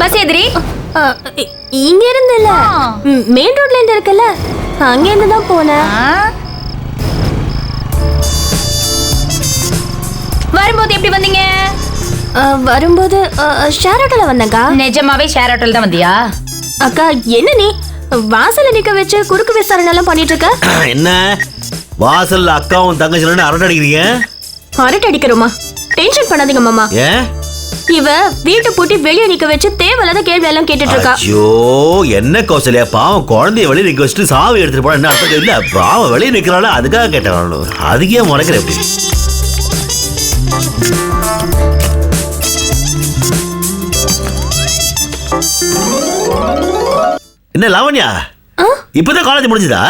Bus எதிரி இங்க இருந்து இல்ல, மெயின் ரோட்ல இருந்து இருக்குல்ல, அங்க இருந்து தான் போனேன். வரும்போது எப்படி வந்தீங்க? வரும்போது ஷேர் ஆட்டோல வந்தேன்க்கா. நிஜமாவே ஷேர் ஆட்டோல தான் வந்தியா? அக்கா என்ன நீ வாசல்ல நிக்க வச்சு குறுக்கு விசாரணை எல்லாம் பண்ணிட்டு இருக்க? என்ன வாசல்ல அக்காவும் தங்கச்சியும் அரட்டை அடிக்கிறீங்க? அரட்டை அடிக்கிறோமா? டென்ஷன் பண்ணாதீங்க மாமா. ஏன் இவ வீட்டை பூட்டி வெளியே நிக்க வச்சு தேவையில்லாத கேள்வி எல்லாம் கேட்டுட்டு இருக்கா. ஐயோ என்ன கௌசல்யா, பாவம் குழந்தைய வெளியே நிக்க வச்சுட்டு சாவி எடுத்துட்டு போனா என்ன அர்த்தம்? இல்ல பாவம் வெளியே நிக்கிறாள், அதுக்காக கேட்டேன். அதுக்கே முறைக்கிற எப்படி? என்ன லாவண்யா, இப்பதான் காலேஜ் முடிஞ்சதா?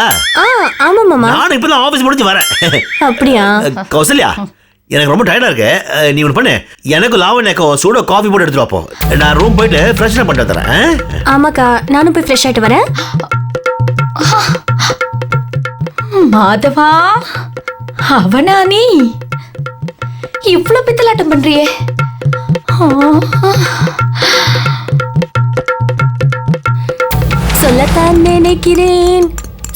ஆமா மாமா, நானும் இப்பதான் ஆபீஸ் முடிஞ்சு வரேன். அப்படியா? கௌசல்யா எனக்கு ரொம்ப டயர்டா இருக்கு, நீ ஒன்று பண்ணு, எனக்கு லாவண்யாக்கு சூட காஃபி போட்டு எடுத்துட்டு வாப்போ. நான் ரூம் போயிட்டு ஃப்ரெஷ் பண்ணிட்டு வந்துடுறேன். ஆமாக்கா, நானும் போய் ஃப்ரெஷ் ஆயிட்டு வரேன். மாதவா, அவனா நீ? இவ்வளவு பித்தலாட்டம் பண்றியே? சொல்லத்தான் நினைக்கிறேன்,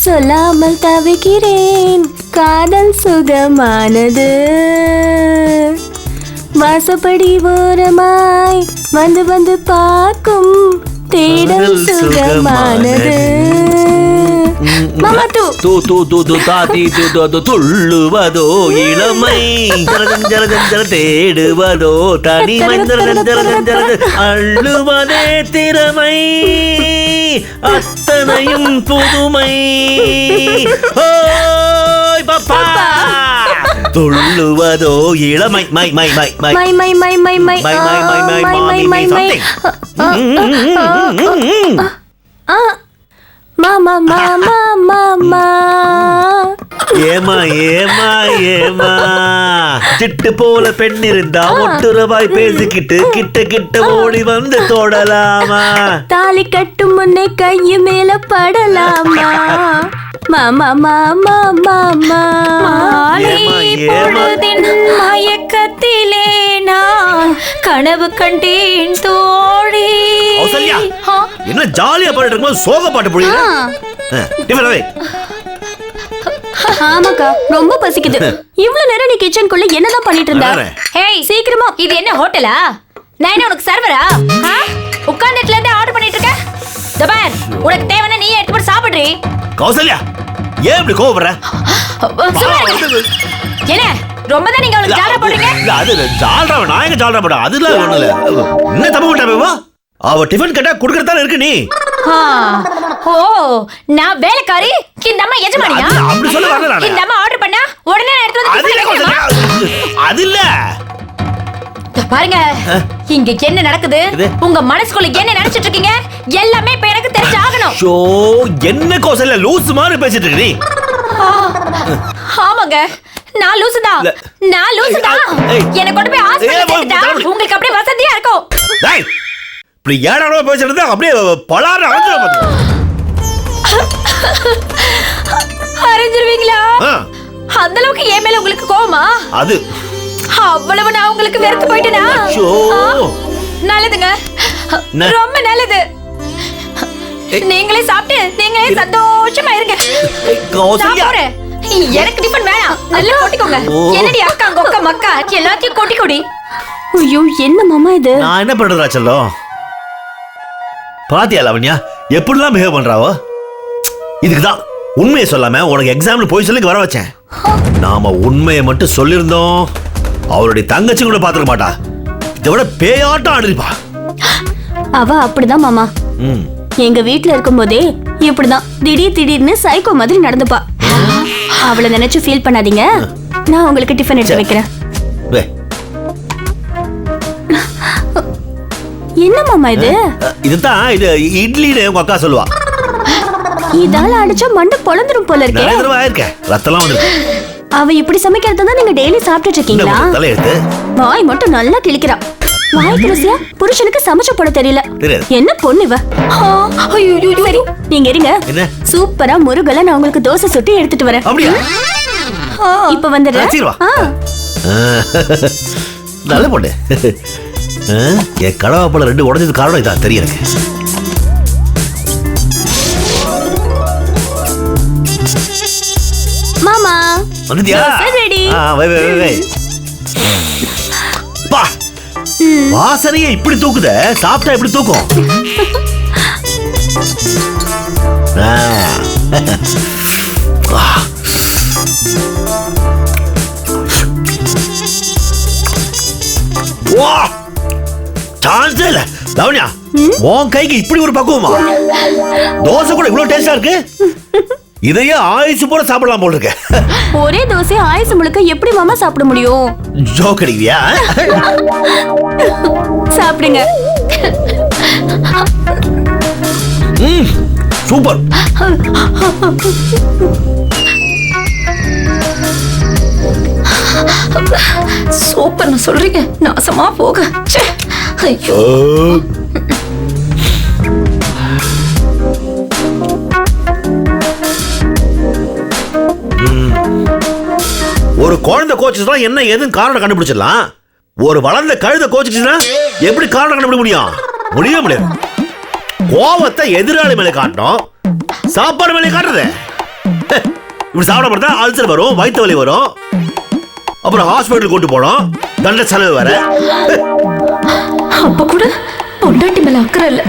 சொல்லாமல் தவிக்கிறேன், காதல் சுகமானது, வாசப்படி ஓரமாய் வந்து வந்து பார்க்கும் தேடல் சுகமானது. மாமா தூ தூ தூ தூ தூ தாத்தி தூ தூ தூ துள்ளுவதோ இளமை, ஜரஜர தேடுவதோ தனிமை, ஜரஜர அள்ளுவதே திறமை, அத்தனையும் புதுமை. ஓய் பாப்பா துள்ளுவதோ இளமை, my my my my my my my my my my my my my my my மாமா மாமா மாமா. ஏமா ஏமா ஏமா, சிட்டு போல பெண் இருந்தா ஒட்டுறவாய் பேசிக்கிட்டு கிட்ட கிட்ட ஓடி வந்து தொடலாமா? தாலி கட்டும் முன்னே கைய மேல படலாமா? மாமா மாமா மாமா. மயக்கத்திலே நான் கனவு கண்டேன் தோழி. என்ன ஜாலியா பாட்டு இருக்கும்போது சோக பாட்டு புரியுது? ஆமாக்கா, ரொம்ப பசிக்குது. இவ்வளவு நேரம் நீ கிச்சனுக்குள்ள என்னதான் பண்ணிட்டு இருந்தா? ஹேய் சீக்கிரமா, இது என்ன ஹோட்டலா? நான் என்ன உனக்கு சர்வரா? உட்கார்ந்த இடத்துல இருந்து ஆர்டர் பண்ணிட்டு இருக்க? தபார், உனக்கு தேவைன்னா நீயே எடுத்து போட்டு சாப்பிடுறீ. கௌசல்யா ஏன் இப்படி கோவப்படுற? என்ன ரொம்ப தான் நீங்க அவளுக்கு ஜாலரா போடுறீங்க? இல்ல அது ஜாலரா, நான் எங்க ஜாலரா போட? அதுல ஒண்ணு இல்ல. என்ன தப்பு பண்ணிட்டா? அவ டிஃபன் கேட்டா குடுக்கறதா இருக்கு நீ. ஓ நான் வேலைக்காரி, இந்த அம்மா எஜமானியா? அப்படி சொல்ல வரல நான். இந்த அம்மா ஆர்டர் பண்ணா உடனே நான் எடுத்து வந்து அது இல்ல. பாருங்க இங்க என்ன நடக்குது, உங்க மனசுக்குள்ள என்ன நினைச்சிட்டு இருக்கீங்க எல்லாமே இப்ப எனக்கு தெரிஞ்சு ஆகணும். ஷோ என்ன கௌசல்யா லூஸ் மாதிரி பேசிட்டு இருக்க நீ? ஆமாங்க நான் லூசுதான், நான் லூசுதான். என்ன கொண்டு போய் ஹாஸ்பிடல்ல சேர்த்துட்டா உங்களுக்கு அப்படியே வசதியா இருக்கும். டேய் இப்படி ஏடாடா பேசிட்டு அப்படியே பலார அரைஞ்சிருவீங்களா? அந்த அளவுக்கு என் மேல உங்களுக்கு கோவமா? அது அவ்வளவு நான் உங்களுக்கு வெறுத்து போயிட்டேனா? நல்லதுங்க, ரொம்ப நல்லது. நீங்களே சாப்பிட்டு நீங்களே சந்தோஷமா இருங்க. எனக்கு டிஃபன் வேணாம், நல்லா கொட்டிக்கோங்க. என்னடி அக்கா கொக்க மக்கா எல்லாத்தையும் கொட்டி கொடி. ஐயோ என்ன மாமா இது? நான் என்ன பண்றதா செல்லம்? பாத்தியா லாவண்யா எப்படிலாம் பிஹேவ் பண்றாவோ? இதுக்குதான் உண்மையை சொல்லாம உனக்கு எக்ஸாம்ல போய் சொல்லி வர வச்சேன். நாம உண்மையை மட்டும் சொல்லிருந்தோம் அவருடைய தங்கச்சி கூட பாத்துக்க மாட்டா, இதை விட பேயாட்டம் ஆடுப்பா. அவ அப்படிதான் மாமா, எங்க வீட்டுல இருக்கும் போதே இப்படிதான் திடீர்னு சைக்கோ மாதிரி நடந்துப்பா. அவளை நினைச்சு ஃபீல் பண்ணாதீங்க, நான் உங்களுக்கு டிஃபன் எடுத்து வைக்கிறேன். என்ன மாமா இது? இதுதான் இது இட்லின்னு உங்க அக்கா சொல்லுவா. இதால அடிச்சா மண்டை பொளந்துரும் போல இருக்கே. ரத்தம்லாம் வந்துருக்கு. அவ இப்படி சமைக்கிறத தான் நீங்க டெய்லி சாப்பிட்டுட்டு இருக்கீங்களா? தலையெடுத்து வாய் மட்டும் நல்லா கிழிக்கிறா. வாய்க்கு ருசியா புருஷனுக்கு சமைச்சு போட தெரியல. என்ன பொண்ணு இவ? சரி நீங்க இருங்க, சூப்பரா முருகல நான் உங்களுக்கு தோசை சுட்டு எடுத்துட்டு வரேன். அப்படியா? இப்ப வந்துடுறேன். நல்ல பொண்ணு. என் கடவாப்பழம் 2 உடைஞ்சது காரணம் இதா தெரியும் எனக்கு. மாமா வந்துட்டியா? தோசை ready. வை வை வை வை. பா வாசனையே இப்படி தூக்குத, சாப்பிட்டா இப்படி தூக்கும். சான்ஸே இல்ல. லவண்யா, உன் கைக்கு இப்படி ஒரு பக்குவமா? தோசை கூட இவ்வளவு டேஸ்டா இருக்கு. இதையே ஆயுசு போல சாப்பிடலாம் போல இருக்க. ஒரே தோசை ஆயுசு முழுக்க எப்படி மாமா சாப்பிட முடியும்? ஜோக் அடிக்கிறியா? சாப்பிடுங்க. சூப்பர். சூப்பர்னு சொல்றீங்க, நாசமா போக. ஐயோ, ஒரு குழந்தை கோச்சுனா என்ன ஏதுன்னு காரணம் கண்டுபிடிச்சிடலாம். ஒரு வளர்ந்த கழுத கோச்சுச்சுன்னா எப்படி காரணம் கண்டுபிடிக்க முடியும்? முடியவே முடியாது. கோவத்தை எதிராளி மேலே காட்டணும், சாப்பாடு மேலே காட்டுறது. இப்படி சாப்பிட பார்த்தா அல்சர் வரும், வயிற்று வலி வரும், அப்புறம் ஹாஸ்பிட்டல் கொண்டு போனோம், தண்ட செலவு வேற. அப்ப கூட பொண்டாட்டி மேல அக்கறை இல்ல,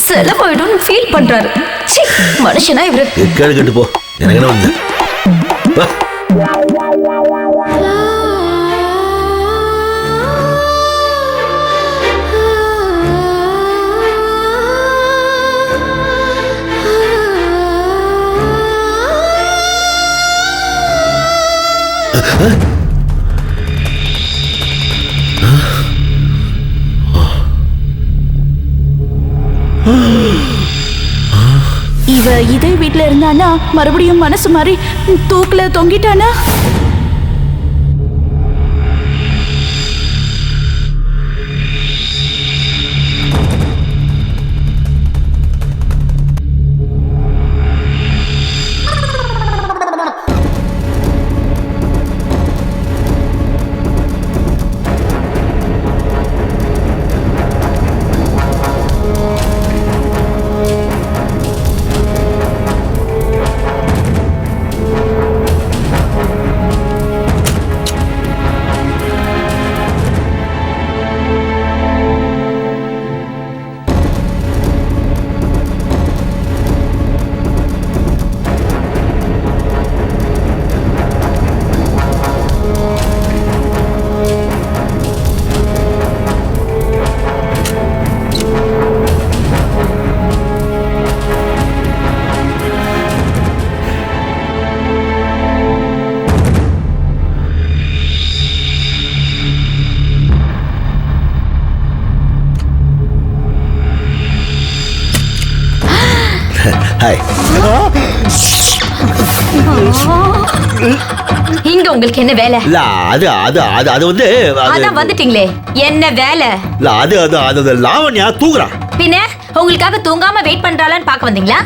செலவாயிடும் ஃபீல் பண்றாரு. மனுஷனா இவரு. கேடு கட்டு போ, எனக்கு என்ன வந்து. இவ இதே வீட்ல இருந்தானா மறுபடியும் மனசு மாறி தூக்குல தொங்கிட்டானா? இங்க உங்களுக்கு என்ன வேலை? இல்ல அது அது அது அது வந்து அதான் வந்துட்டீங்களே, என்ன வேலை? இல்ல அது அது அது லாவண்யா தூங்குறா. பின்ன உங்களுக்காக தூங்காம வெயிட் பண்றாளான்னு பாக்க வந்தீங்களா?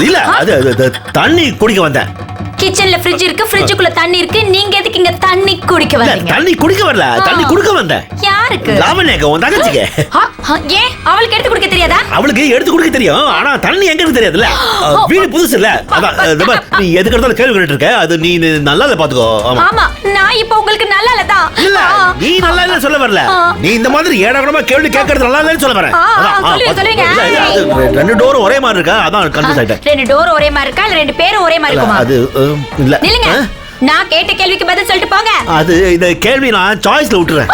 இல்ல அது தண்ணி குடிக்க வந்தேன். கிச்சன்ல ஃப்ரிட்ஜ் இருக்கு, ஃப்ரிட்ஜுக்குள்ள தண்ணி இருக்கு, நீங்க எதுக்கு இங்க தண்ணி குடிக்க வந்தீங்க? தண்ணி குடிக்க வரல, தண்ணி குடுக்க வந்தேன். யாருக்கு? லாவண்யாக்கு, உன் தங்கச்சிக்கு. ஏன் அவளுக்கு எடுத்து குடிக்க தெரியாதா? அவளுக்கு எடுத்து குடிக்க தெரியும், ஆனா தண்ணி எங்க இருக்கு தெரியாதுல்ல. வீடு புதுசு இல்ல, அதான் நீ எதுக்கு எடுத்தாலும் கேள்வி கேட்டு இருக்க. அது நீ நல்லா இல்ல பாத்துக்கோ. ஆமா, நான் இப்ப உங்களுக்கு நல்லா இல்லதா? இல்ல நீ நல்லா இல்ல சொல்ல வரல, நீ இந்த மாதிரி ஏடாகூடமா கேள்வி கேட்கறது நல்லா இல்லன்னு சொல்ல வரேன். ரெண்டு டோரும் ஒரே மாதிரி இருக்கா, அதான் கன்ஃபியூஸ் ஆயிட்டேன். ரெண்டு டோர் ஒரே மாதிரி இருக்கா இல்ல ரெண்டு பேரும் ஒரே மாதிரி இருக்குமா? அது இல்ல. நில்லுங்க, நான் கேட்ட கேள்விக்கு பதில் சொல்லிட்டு போங்க. அது இந்த கேள்வி நான் சாய்ஸ்ல விட்டுறேன்.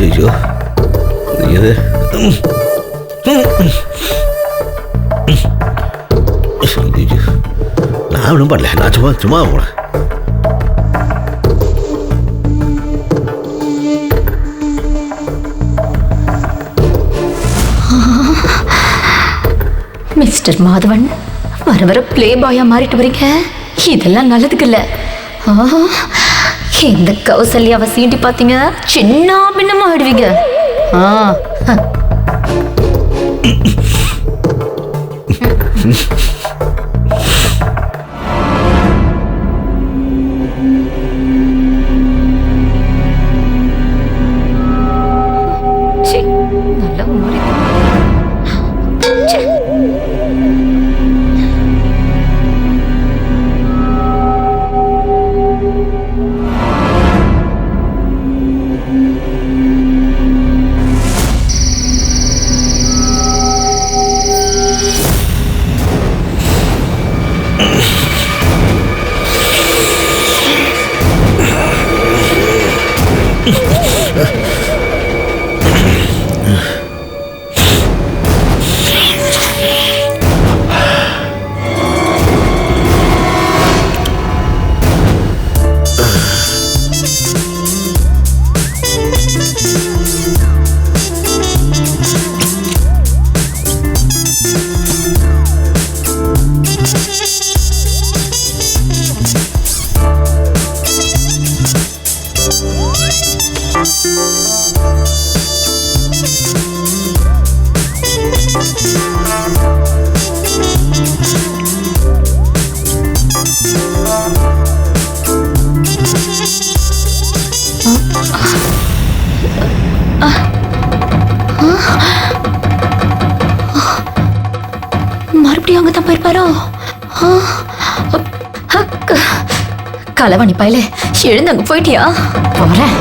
ஐயோ இது நான் ஒன்றும் பண்ணல, நான் சும்மா போனேன். மிஸ்டர் மாதவன், வர வர பிளே பாயா மாறிட்டு வரீங்க. இதெல்லாம் நல்லதுக்கு இல்ல. இந்த கௌசல்யாவை சீண்டி பாத்தீங்க, சின்ன பின்னமா ஆயிடுவீங்க. மறுபடியும் அங்கதான் போயிருப்பாரோ? களவணி பயலே, எழுந்து அங்க போயிட்டியா? போறேன்.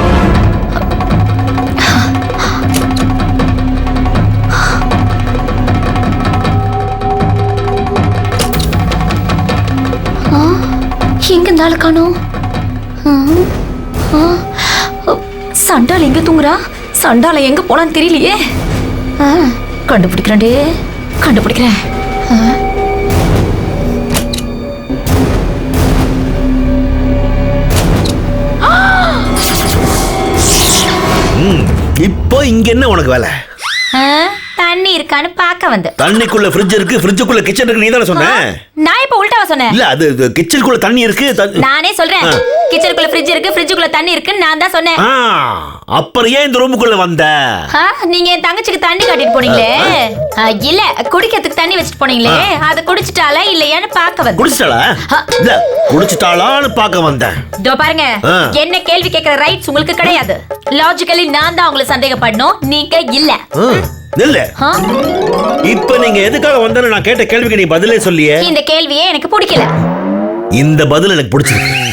எங்க இந்த காணோம்? சண்டால எங்க தூங்குறா? சண்டால எங்க போனான்னு தெரியலையே. கண்டுபிடிக்கிறேன்டே, கண்டுபிடிக்கிறேன். இப்போ இங்க என்ன உனக்கு வேலை? தண்ணி இருக்கான்னு பார்க்க வந்து. தண்ணிக்குள்ள ஃப்ரிட்ஜ் இருக்கு, ஃப்ரிட்ஜுக்குள்ள கிச்சன் இருக்கு. நீ தானே சொன்ன? நான் இப்ப உல்டாவா சொன்னேன்? இல்ல, அது கிச்சனுக்குள்ள தண்ணி இருக்கு. நானே சொல்றேன், கிச்சனுக்குள்ள ஃப்ரிட்ஜ் இருக்கு, ஃப்ரிட்ஜுக்குள்ள தண்ணி இருக்குன்னு நான் தான் சொன்னேன். அப்புறம் ஏன் இந்த ரூமுக்குள்ள வந்த? நீங்க என் தங்கச்சிக்கு தண்ணி காட்டிட்டு போனீங்களே, இல்ல குடிக்கிறதுக்கு தண்ணி வச்சுட்டு போனீங்களே, அதை குடிச்சிட்டாளா இல்லையான்னு பார்க்க வந்து. குடிச்சிட்டாளா? இல்ல, குடிச்சிட்டாளான்னு பார்க்க வந்தேன். இதோ பாருங்க, என்ன கேள்வி கேட்கிற ரைட்ஸ் உங்களுக்கு கிடையாது. லாஜிக்கலி நான் தான் உங்களை சந்தேகப்படணும், நீங்க இல்ல. இல்ல, இப்ப நீங்க எதுக்காக வந்தேன்னு நான் கேட்ட கேள்விக்கு நீ பதிலே சொல்லியே. இந்த கேள்வியே எனக்கு பிடிக்கல. இந்த பதில் எனக்கு பிடிச்சிருக்கு.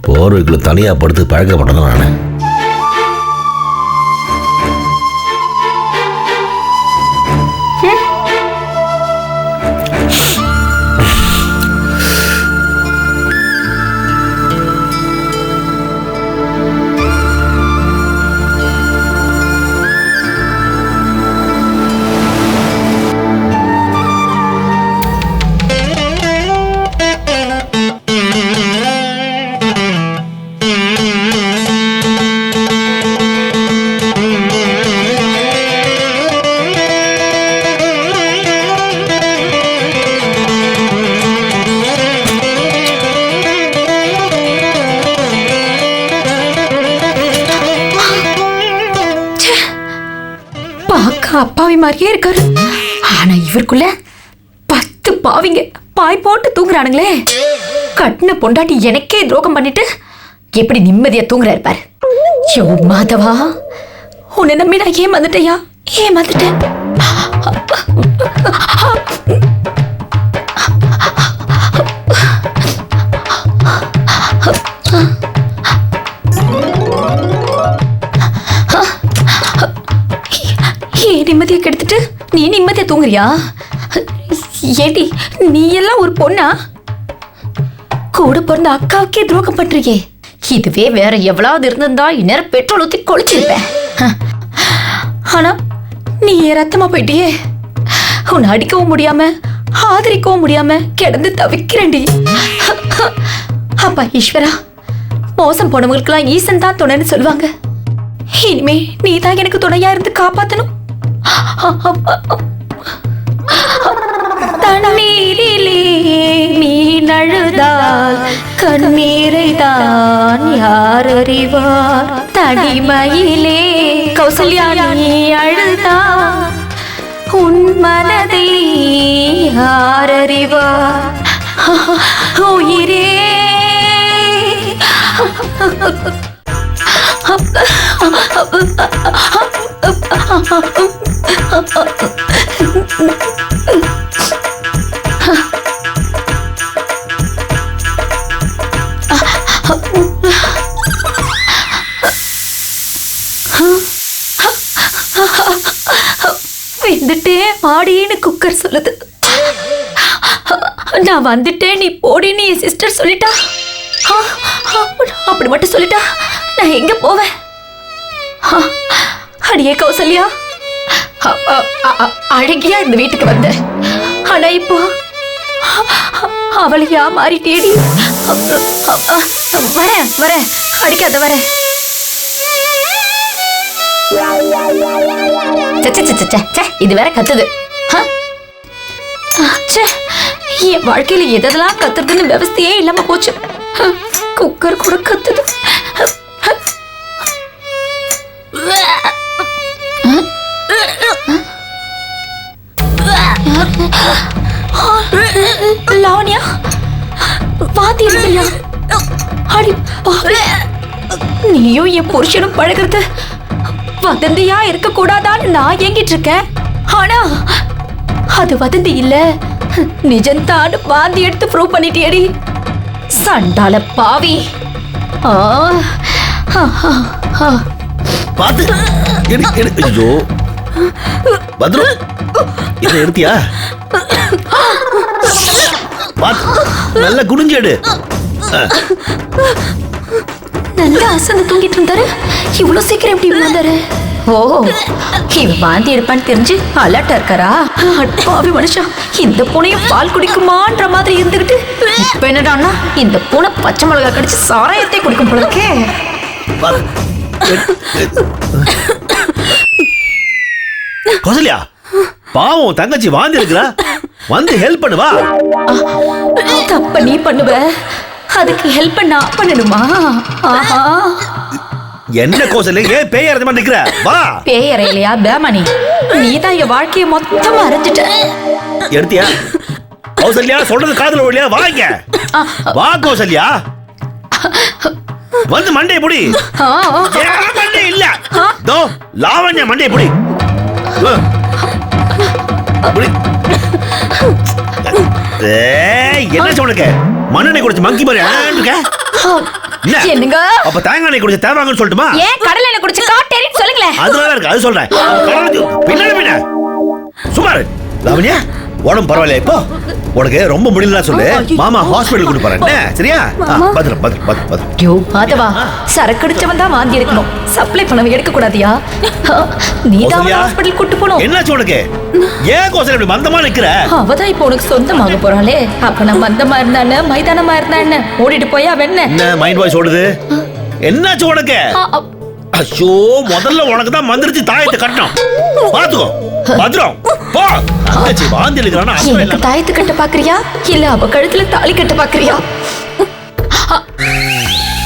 போர்வைக்குள்ள தனியா படுத்து பழக்கப்பட்டதும் நானு. அப்பாவி மாதிரியே இருக்காரு, ஆனா இவருக்குள்ள 10 பாவிங்க பாய் போட்டு தூங்குறானுங்களே. கட்டின பொண்டாட்டி எனக்கே துரோகம் பண்ணிட்டு எப்படி நிம்மதியா தூங்குறாரு பாரு. யோ மாதவா, உன்னை நம்பி நான் ஏமாந்துட்டேயா, ஏமாந்துட்டேன். நிம்மதியை கெடுத்துட்டு நீ நிம்மதியா தூங்குறியா? ஏடி, நீ எல்லாம் ஒரு பொண்ணா? கூட பிறந்த அக்காவுக்கே துரோகம் பண்றியே. இதுவே வேற எவ்வளவு இருந்திருந்தா இந்நேரம் பெட்ரோல் ஊத்தி கொளுத்திருப்பேன். ஆனா நீ ரத்தமா போயிட்டியே. உன்னை அடிக்கவும் முடியாம ஆதரிக்கவும் முடியாம கிடந்து தவிக்கிறேன்டி. அப்பா ஈஸ்வரா, மோசம் போனவங்களுக்கெல்லாம் ஈசன் தான் துணைன்னு சொல்லுவாங்க. இனிமே நீ தான் எனக்கு துணையா இருந்து காப்பாத்தணும். தண்ணீரிலே மீன் அழுதால் கண்ணீரை தான் யார் அறிவார். தனிமையிலே கௌசல்யா நீ அழுதால் உன் மனதை யார் அறிவார். உயிரே வந்துட்டேன் ஆடின்னு குக்கர் சொல்லுது. நான் வந்துட்டேன் நீ போடின்னு என் சிஸ்டர் சொல்லிட்டா. அப்படி மட்டும் சொல்லிட்டா நான் எங்க போவேன்? அடியே கௌசல்யா, அழகியா இந்த வீட்டுக்கு வந்த. ஆனா இப்போ அவளையா மாறிட்டேடி. வரேன் வரேன், அடிக்காத வரேன். இது வேற கத்துது. என் வாழ்க்கையில எதெல்லாம் கத்துறதுன்னு விவசாயே இல்லாம போச்சு. குக்கர் கூட கத்துது. லாவண்யா, வாத்தி இருக்கியா? அடி பாவி, நீயும் என் புருஷனும் பழகிறது வதந்தியா இருக்க கூடாதான்னு நான் ஏங்கிட்டு இருக்கேன். ஆனா அது வதந்தி இல்ல, நிஜந்தான்னு வாந்தி எடுத்து ப்ரூவ் பண்ணிட்டியடி சண்டால பாவி. பாத்து ஐயோ பத்ரு, இதை எடுத்தியா? நல்ல குடிஞ்சேடு. நல்லா அசந்து தூங்கிட்டு இருந்தாரு. இவ்வளவு சீக்கிரம் எப்படி வந்தாரு? ஓ, இவன் வாந்தி எடுப்பான்னு தெரிஞ்சு அலர்ட்டா இருக்காரா? அப்பாவி மனுஷா, இந்த பூனையும் பால் குடிக்குமான்ற மாதிரி இருந்துகிட்டு இப்ப என்னடான்னா இந்த பூனை பச்சை மிளகா கடிச்சு சாராயத்தை குடிக்கும் போல இருக்கே. கௌசல்யா, பாவம் தங்கச்சி வாந்தி எடுக்கிறா, வந்து ஹெல்ப் பண்ணுவா. தப்ப நீ பண்ணுவ, அதுக்கு ஹெல்ப் நான் பண்ணணுமா? ஆஹா, என்ன கௌசல்யா, ஏன் பேய் அரைஞ்ச மாதிரி நிக்கிற? வா. பேய் அறையிலையா பேமணி? நீதான் என் வாழ்க்கையை மொத்தமா அரைஞ்சிட்ட. எடுத்தியா? கௌசல்யா சொல்றது காதுல விடலையா? வாங்க வா கௌசல்யா, வந்து மண்டையை புடி. மண்டை இல்ல, தோ லாவண்யா மண்டையை புடி. என்ன உனக்கு மண்ணெண்ணெய் குடிச்சு மங்கி மாதிரி என்னங்க? அப்ப தேங்காய் எண்ணெய் குடிச்சு தேவாங்கன்னு சொல்லட்டுமா? ஏன் கடலை எண்ணெய் குடிச்சு காட்டேரின்னு சொல்லுங்களேன். அதனால இருக்கு, அது சொல்றேன். பின்னாடி சுமார் லாவண்யா, உடம்பு பரவாயில்ல இப்போ? உனக்கு ரொம்ப முடியல சொல்லு, மாமா ஹாஸ்பிடல் கூட்டு போறேன். சரியா? பத்திரம் பத்திரம் பத்திரம். ஐயோ மாதவா, சரக்கு அடிச்சவன் தான் வாந்தி எடுக்கணும், சப்ளை பண்ணவன் எடுக்க கூடாதியா? நீ தான் ஹாஸ்பிடல் கூட்டு போணும். என்னாச்சு உனக்கு? ஏன் கௌசல்யா இப்படி மந்தமா நிக்கிற? அவதான் இப்போ உனக்கு சொந்தமாக போறாளே, அப்ப நான் மந்தமா இருந்தானே மைதானமா இருந்தானே ஓடிட்டு போயா வெண்ண? என்ன மைண்ட் வாய்ஸ் ஓடுது? என்னாச்சு உனக்கு? அச்சோ, முதல்ல உனக்கு தான் மந்திரிச்சு தாயத்தை கட்டணும். பாத்துக்கோ பத்ரம், போ. தங்கச்சி வாந்தி எடுக்கறானா? எனக்கு தாயத்து கட்ட பாக்குறியா இல்ல அவ கழுத்துல தாலி கட்ட பாக்குறியா?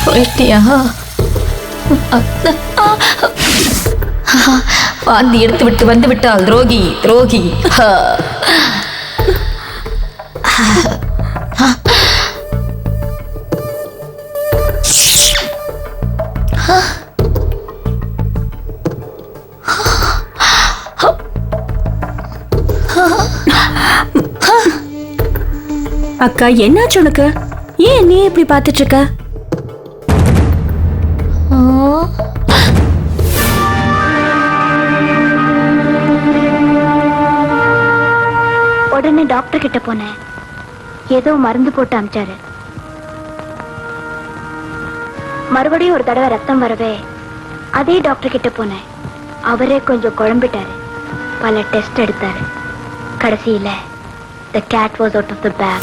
போயிட்டியா? வாந்தி எடுத்து விட்டு வந்து விட்டால் துரோகி துரோகி. அக்கா, என்னாச்சு உனக்கு? ஏன் நீ இப்படி பார்த்துட்டு இருக்க? உடனே டாக்டர் கிட்ட போனேன். ஏதோ மருந்து போட்டு அமிச்சாரு. மறுபடியும் ஒரு தடவை ரத்தம் வரவே அதே டாக்டர் கிட்ட போனேன். அவரே கொஞ்சம் குழம்பிட்டாரு. பல டெஸ்ட் எடுத்தாரு. கடைசியில the cat was out of the bag.